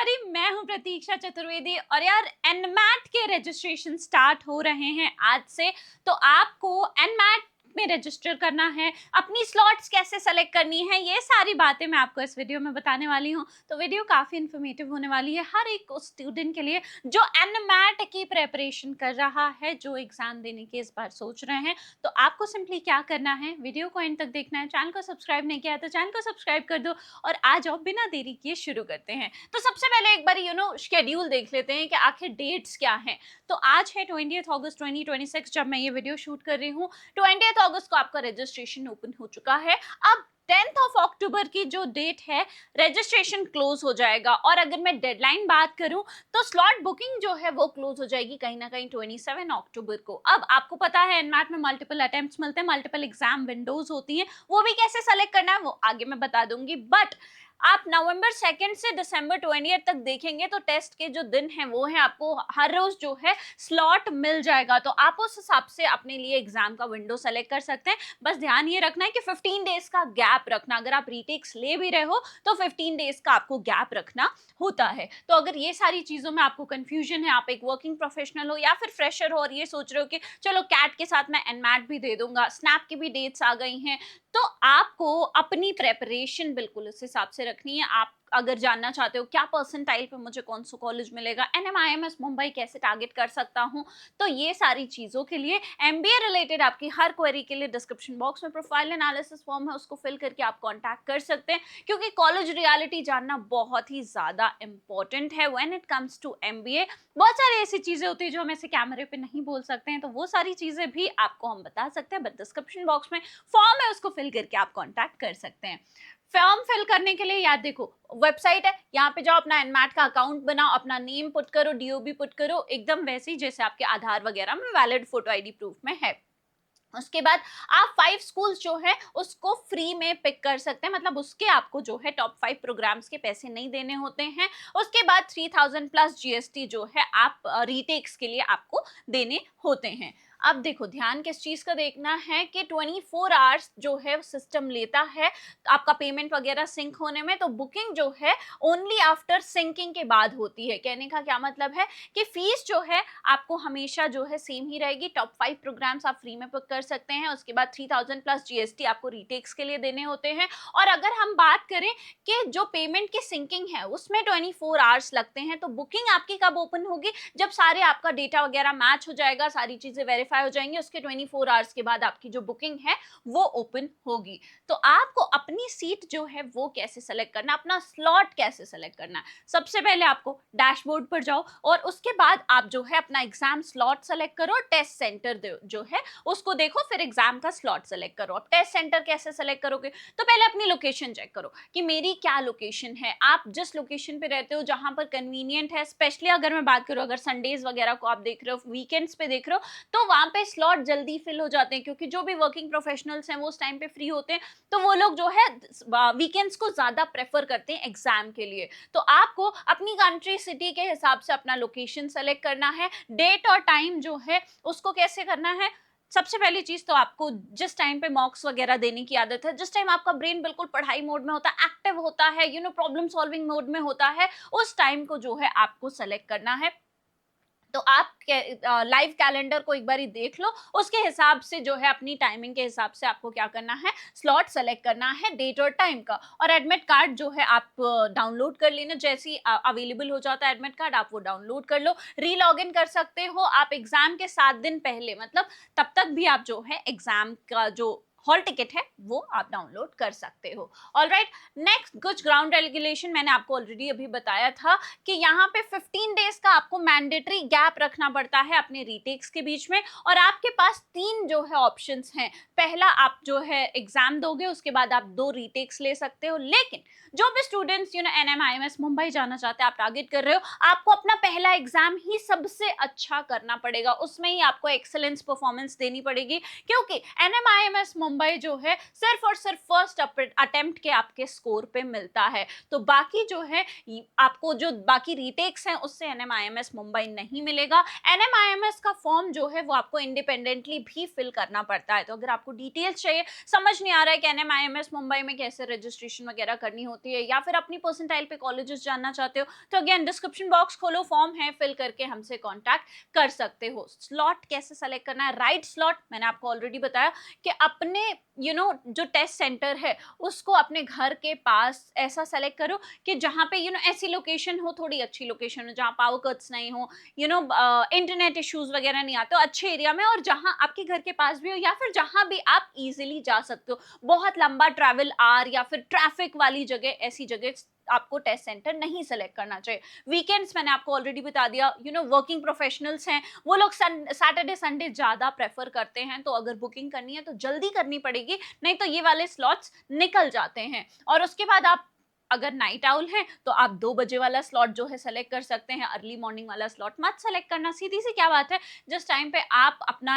everybody, मैं हूं प्रतीक्षा चतुर्वेदी और यार एनमैट के रजिस्ट्रेशन स्टार्ट हो रहे हैं आज से। तो आपको एनमैट में रजिस्टर करना है, अपनी स्लॉट्स कैसे सेलेक्ट करनी है, ये सारी बातें मैं आपको इस वीडियो में बताने वाली हूँ। तो वीडियो काफ़ी इन्फॉर्मेटिव होने वाली है हर एक स्टूडेंट के लिए जो एनमैट की प्रेपरेशन कर रहा है, जो एग्जाम देने की इस बार सोच रहे हैं। तो आपको सिंपली क्या करना है, वीडियो को एंड तक देखना है। चैनल को सब्सक्राइब नहीं किया तो चैनल को सब्सक्राइब कर दो और आ जाओ, बिना देरी किए शुरू करते हैं। तो सबसे पहले एक बार शेड्यूल देख लेते हैं कि आखिर डेट्स क्या हैं। तो आज है 20 अगस्त 2026 जब मैं ये वीडियो शूट कर रही हूँ। 20 अगस्त को आपका रजिस्ट्रेशन ओपन हो चुका है। अब 10 अक्टूबर की जो डेट है, रजिस्ट्रेशन क्लोज हो जाएगा। और अगर मैं डेडलाइन बात करूं तो स्लॉट बुकिंग जो है वो क्लोज हो जाएगी कहीं ना कहीं 27 अक्टूबर को। अब आपको पता है एनमैट में मल्टीपल अटेम्प्ट्स मिलते हैं, मल्टीपल एग्जाम विंडोज होती हैं, वो भी कैसे सेलेक्ट करना है वो आगे मैं बता दूंगी। बट आप नवंबर 2 से दिसंबर 20 तक देखेंगे तो टेस्ट के जो दिन हैं वो हैं, आपको हर रोज जो है स्लॉट मिल जाएगा। तो आप उस हिसाब से अपने लिए एग्जाम का विंडो सेलेक्ट कर सकते हैं। बस ध्यान ये रखना है कि 15 डेज का गैप रखना। अगर आप रीटेक्स ले भी रहे हो तो 15 डेज का आपको गैप रखना होता है। तो अगर ये सारी चीजों में आपको कंफ्यूजन है, आप एक वर्किंग प्रोफेशनल हो या फिर फ्रेशर हो और ये सोच रहे हो कि चलो कैट के साथ मैं एनमैट भी दे दूंगा, स्नैप की भी डेट्स आ गई हैं, तो आपको अपनी प्रेपरेशन बिल्कुल उस हिसाब से रखनी है। आप अगर जानना चाहते हो क्या परसेंटाइल पे मुझे कौन सा कॉलेज मिलेगा, एनएमआईएमएस मुंबई कैसे टारगेट कर सकता हूं, तो ये सारी चीजों के लिए एमबीए रिलेटेड आपकी हर क्वेरी के लिए डिस्क्रिप्शन बॉक्स में प्रोफाइल एनालिसिस फॉर्म है, उसको फिल करके आप कांटेक्ट कर सकते हैं। क्योंकि कॉलेज रियलिटी जानना बहुत ही ज्यादा इंपॉर्टेंट है when it comes to MBA. बहुत सारी ऐसी चीजें होती है जो हम ऐसे कैमरे पे नहीं बोल सकते हैं, तो वो सारी चीजें भी आपको हम बता सकते हैं। बट डिस्क्रिप्शन बॉक्स में फॉर्म है, उसको फिल करके आप कांटेक्ट कर सकते हैं। फॉर्म फिल करने के लिए याद देखो, वेबसाइट है, यहाँ पे जाओ, अपना एनमैट का अकाउंट बनाओ, अपना नेम पुट करो, डीओबी पुट करो, एकदम वैसे ही जैसे आपके आधार वगैरह में वैलिड फोटो आईडी प्रूफ में है। उसके बाद आप 5 स्कूल्स जो है उसको फ्री में पिक कर सकते हैं, मतलब उसके आपको जो है टॉप 5 प्रोग्राम्स के पैसे नहीं देने होते हैं। उसके बाद 3000 प्लस जीएसटी जो है आप रीटेक्स के लिए आपको देने होते हैं। अब देखो, ध्यान किस चीज का देखना है कि 24 आवर्स जो है सिस्टम लेता है आपका पेमेंट वगैरह सिंक होने में। तो बुकिंग जो है ओनली आफ्टर सिंकिंग के बाद होती है। कहने का क्या मतलब है कि फीस जो है आपको हमेशा जो है सेम ही रहेगी। टॉप 5 प्रोग्राम्स आप फ्री में बुक कर सकते हैं। उसके बाद 3000 प्लस जीएसटी आपको रीटेक्स के लिए देने होते हैं। और अगर हम बात करें कि जो पेमेंट की सिंकिंग है उसमें 24 आवर्स लगते हैं, तो बुकिंग आपकी कब ओपन होगी, जब सारे आपका डेटा वगैरह मैच हो जाएगा, सारी चीजें वेरीफाई हो जाएंगी, उसके 24 आवर्स के बाद आपकी जो बुकिंग है वो ओपन होगी। तो आपको अपनी सीट जो है वो कैसे सेलेक्ट करना, अपना स्लॉट कैसे सेलेक्ट करना है, सबसे पहले आपको डैशबोर्ड पर जाओ और उसके बाद आप जो है अपना एग्जाम स्लॉट सेलेक्ट करो, टेस्ट सेंटर जो है उसको देखो, फिर एग्जाम का स्लॉट सेलेक्ट करो। अब टेस्ट सेंटर कैसे सेलेक्ट करोगे, तो पहले अपनी लोकेशन चेक करो कि मेरी क्या लोकेशन है। आप जिस लोकेशन पे रहते हो, जहां पर कन्वीनियंट है, स्पेशली अगर मैं बात करूं, अगर संडेज वगैरह को आप देख रहे हो, वीकेंड्स पे देख रहे हो, तो वहां पे स्लॉट जल्दी फिल हो जाते हैं, क्योंकि जो भी वर्किंग प्रोफेशनल्स हैं वो उस टाइम पे फ्री होते हैं, तो वो लोग जो है वीकेंड्स को ज्यादा प्रेफर करते हैं एग्जाम के लिए। तो आपको अपनी कंट्री सिटी के हिसाब से अपना लोकेशन सेलेक्ट करना है। डेट और टाइम जो है उसको कैसे करना है, सबसे पहली चीज तो आपको जिस टाइम पे मॉक्स वगैरह देने की आदत है, जिस टाइम आपका ब्रेन बिल्कुल पढ़ाई मोड में होता है, एक्टिव होता है, प्रॉब्लम सॉल्विंग मोड में होता है, उस टाइम को जो है आपको सेलेक्ट करना है। तो आप लाइव कैलेंडर को एक बार ही देख लो, उसके हिसाब से जो है अपनी टाइमिंग के हिसाब से आपको क्या करना है, स्लॉट सेलेक्ट करना है डेट और टाइम का। और एडमिट कार्ड जो है आप डाउनलोड कर लेना, जैसे ही अवेलेबल हो जाता है एडमिट कार्ड आप वो डाउनलोड कर लो। री लॉग इन कर सकते हो आप एग्जाम के 7 दिन पहले, मतलब तब तक भी आप जो है एग्जाम का जो हॉल टिकट है वो आप डाउनलोड कर सकते हो। ऑलराइट, नेक्स्ट कुछ ग्राउंड रेगुलेशन मैंने आपको ऑलरेडी अभी बताया था कि यहाँ पे 15 डेज का आपको मैंडेटरी गैप रखना पड़ता है अपने रीटेक्स के बीच में। और आपके पास 3 जो है ऑप्शंस हैं। पहला, आप जो है एग्जाम दोगे, उसके बाद आप 2 रीटेक्स ले सकते हो। लेकिन जो भी स्टूडेंट्स एनएमआईएमएस मुंबई जाना चाहते हैं, आप टारगेट कर रहे हो, आपको अपना पहला एग्जाम ही सबसे अच्छा करना पड़ेगा, उसमें ही आपको एक्सेलेंस परफॉर्मेंस देनी पड़ेगी। क्योंकि एनएमआईएमएस मुंबई जो है सिर्फ और सिर्फ फर्स्ट अटेम्प्ट के आपके स्कोर पे मिलता है। तो बाकी जो है आपको जो बाकी रीटेक्स हैं उससे NMIMS मुंबई नहीं मिलेगा। NMIMS का फॉर्म जो है वो आपको इंडिपेंडेंटली भी फिल करना पड़ता है। तो अगर आपको डिटेल्स चाहिए, समझ नहीं आ रहा है कि NMIMS मुंबई में कैसे रजिस्ट्रेशन वगैरह करनी होती है, या फिर अपनी परसेंटाइल पे कॉलेजेस जानना चाहते हो, तो अगेन डिस्क्रिप्शन बॉक्स खोलो, फॉर्म है, फिल करके हमसे कॉन्टैक्ट कर सकते हो। स्लॉट कैसे सेलेक्ट करना है, राइट स्लॉट मैंने आपको ऑलरेडी बताया कि अपने जो टेस्ट सेंटर है उसको अपने घर के पास ऐसा सेलेक्ट करो कि जहाँ पे ऐसी लोकेशन हो, थोड़ी अच्छी लोकेशन हो, जहाँ पावर कट्स नहीं हो, इंटरनेट इश्यूज वगैरह नहीं आते हो, अच्छे एरिया में, और जहाँ आपके घर के पास भी हो, या फिर जहाँ भी आप इजीली जा सकते हो। बहुत लंबा ट्रैवल आर या फिर ट्रैफिक वाली जगह, ऐसी जगह आपको टेस्ट सेंटर नहीं सेलेक्ट करना चाहिए। वीकेंड्स मैंने आपको ऑलरेडी बता दिया, वर्किंग प्रोफेशनल्स हैं वो लोग सैटरडे संडे ज्यादा प्रेफर करते हैं, तो अगर बुकिंग करनी है तो जल्दी करनी पड़ेगी, नहीं तो ये वाले स्लॉट्स निकल जाते हैं। और उसके बाद आप अगर नाइट आउल हैं तो आप 2 बजे वाला स्लॉट जो है सेलेक्ट कर सकते हैं, अर्ली मॉर्निंग वाला स्लॉट मत सेलेक्ट करना। सीधी सी क्या बात है, जिस टाइम पे आप अपना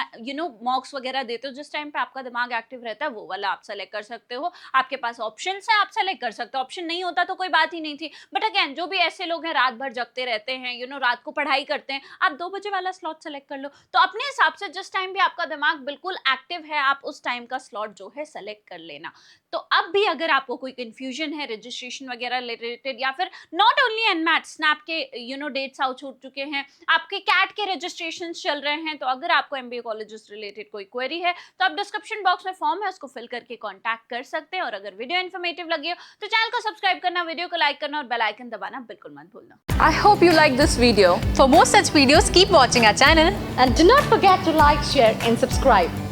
मॉक्स वगैरह देते हो, जिस टाइम पे आपका दिमाग एक्टिव रहता है, वो वाला आप सेलेक्ट कर सकते हो। आपके पास ऑप्शंस है, आप सेलेक्ट कर सकते हो। ऑप्शन नहीं होता तो कोई बात ही नहीं थी, बट अगेन जो भी ऐसे लोग हैं रात भर जगते रहते हैं, रात को पढ़ाई करते हैं, आप 2 बजे वाला स्लॉट सेलेक्ट कर लो। तो अपने हिसाब से जिस टाइम भी आपका दिमाग बिल्कुल एक्टिव है, आप उस टाइम का स्लॉट जो है सेलेक्ट कर लेना। तो अब भी अगर आपको कोई कंफ्यूजन है रजिस्ट्रेशन वगैरह रिलेटेड, या फिर नॉट ओनली एनमैट, स्नैप के डेट्स आउट हो चुके हैं, आपके कैट के रजिस्ट्रेशन चल रहे हैं, तो अगर आपको MBA कॉलेजेस रिलेटेड कोई क्वेरी है तो आप डिस्क्रिप्शन बॉक्स में फॉर्म है उसको फिल करके कांटेक्ट कर सकते हैं। और अगर वीडियो इन्फॉर्मेटिव लगी हो तो चैनल को सब्सक्राइब करना, वीडियो को लाइक करना और बेल आइकन दबाना बिल्कुल मत भूलना। I hope you like this video. For more such videos, keep watching our channel. And do not forget to like, share and subscribe.